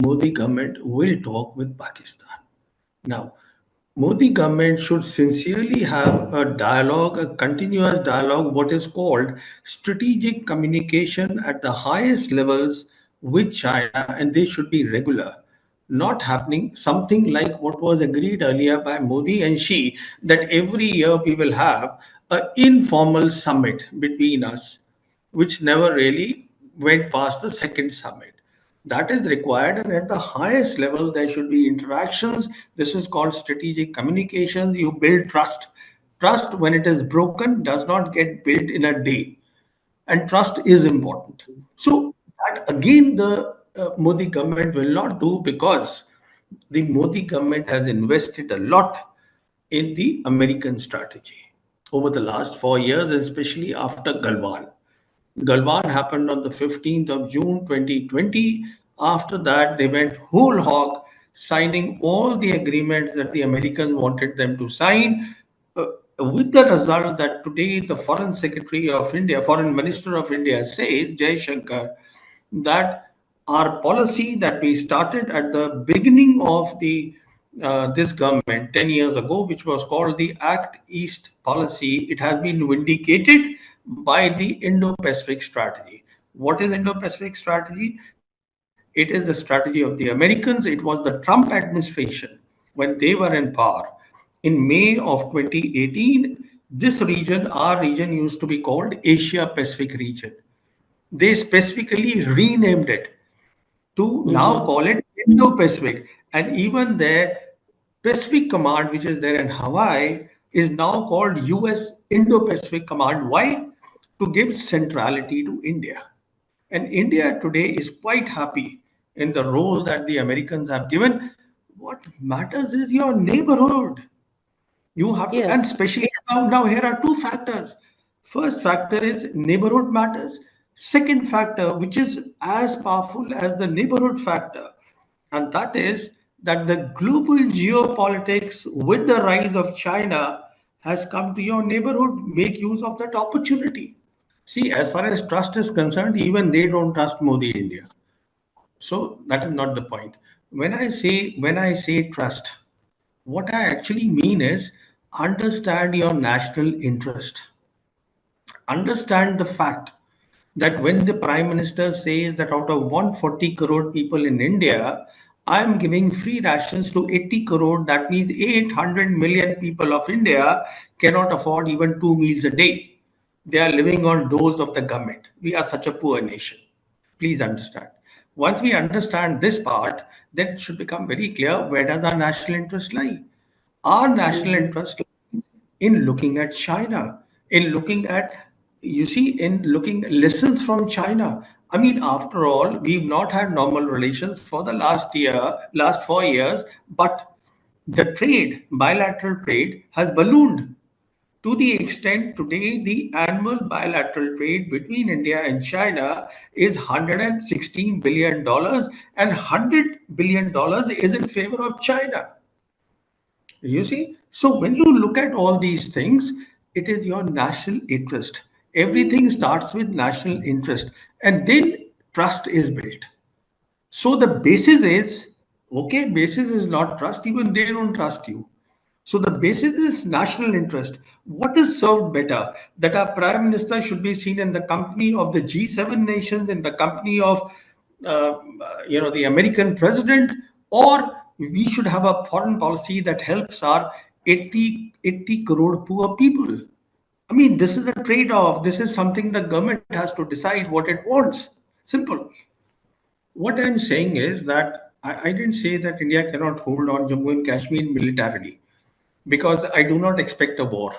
Modi government will talk with Pakistan. Now, Modi government should sincerely have a dialogue, a continuous dialogue, what is called strategic communication at the highest levels with China, and they should be regular. Not happening something like what was agreed earlier by Modi and Xi, that every year we will have an informal summit between us, which never really went past the second summit. That is required, and at the highest level, there should be interactions. This is called strategic communications. You build trust. Trust, when it is broken, does not get built in a day, and trust is important. So, that again, the Modi government will not do, because the Modi government has invested a lot in the American strategy over the last 4 years, especially after Galwan. Galwan happened on the 15th of June 2020. After that, they went whole hog, signing all the agreements that the Americans wanted them to sign, uh, with the result that today the Foreign Secretary of India, Foreign Minister of India says, Jay Shankar, that our policy that we started at the beginning of the this government 10 years ago, which was called the Act East policy, it has been vindicated by the Indo-Pacific strategy. What is Indo-Pacific strategy? It is the strategy of the Americans. It was the Trump administration when they were in power. In May of 2018, this region, our region, used to be called Asia Pacific region. They specifically renamed it to now Mm-hmm. call it Indo-Pacific. And even their Pacific Command, which is there in Hawaii, is now called US Indo-Pacific Command. Why? To give centrality to India. And India today is quite happy in the role that the Americans have given. What matters is your neighborhood. You have to, and Yes. especially now here are two factors. First factor is neighborhood matters. Second factor, which is as powerful as the neighborhood factor, and that is that the global geopolitics with the rise of China has come to your neighborhood. Make use of that opportunity. See, as far as trust is concerned, even they don't trust Modi India. So that is not the point. When I say trust, what I actually mean is understand your national interest. Understand the fact that when the Prime Minister says that out of 140 crore people in India, I am giving free rations to 80 crore, that means 800 million people of India cannot afford even 2 meals a day. They are living on doles of the government. We are such a poor nation. Please understand. Once we understand this part, then it should become very clear, where does our national interest lie? Our national Mm-hmm. interest lies in looking at China, in looking at, you see, in looking lessons from China. I mean, after all, we've not had normal relations for the last 4 years, but the trade, bilateral trade, has ballooned to the extent today the annual bilateral trade between India and China is $116 billion, and $100 billion is in favor of China. You see? So when you look at all these things, it is your national interest. Everything starts with national interest, and then trust is built. So the basis is, okay, basis is not trust, even they don't trust you. So the basis is national interest. What is served better? That our prime minister should be seen in the company of the G7 nations, in the company of the American president, or we should have a foreign policy that helps our 80 crore poor people. I mean, this is a trade-off. This is something the government has to decide what it wants. Simple. What I'm saying is that I didn't say that India cannot hold on Jammu and Kashmir militarily, because I do not expect a war.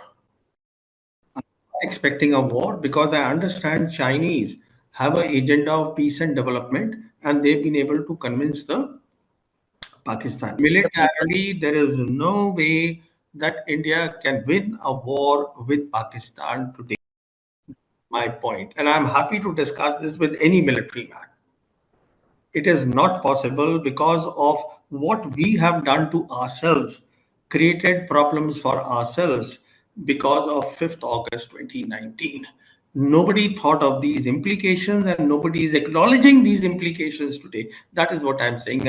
Expecting a war because I understand Chinese have an agenda of peace and development, and they've been able to convince the Pakistan. Militarily, there is no way that India can win a war with Pakistan today. My point, and I'm happy to discuss this with any military man. It is not possible because of what we have done to ourselves, created problems for ourselves because of 5th August 2019. Nobody thought of these implications, and nobody is acknowledging these implications today. That is what I'm saying. And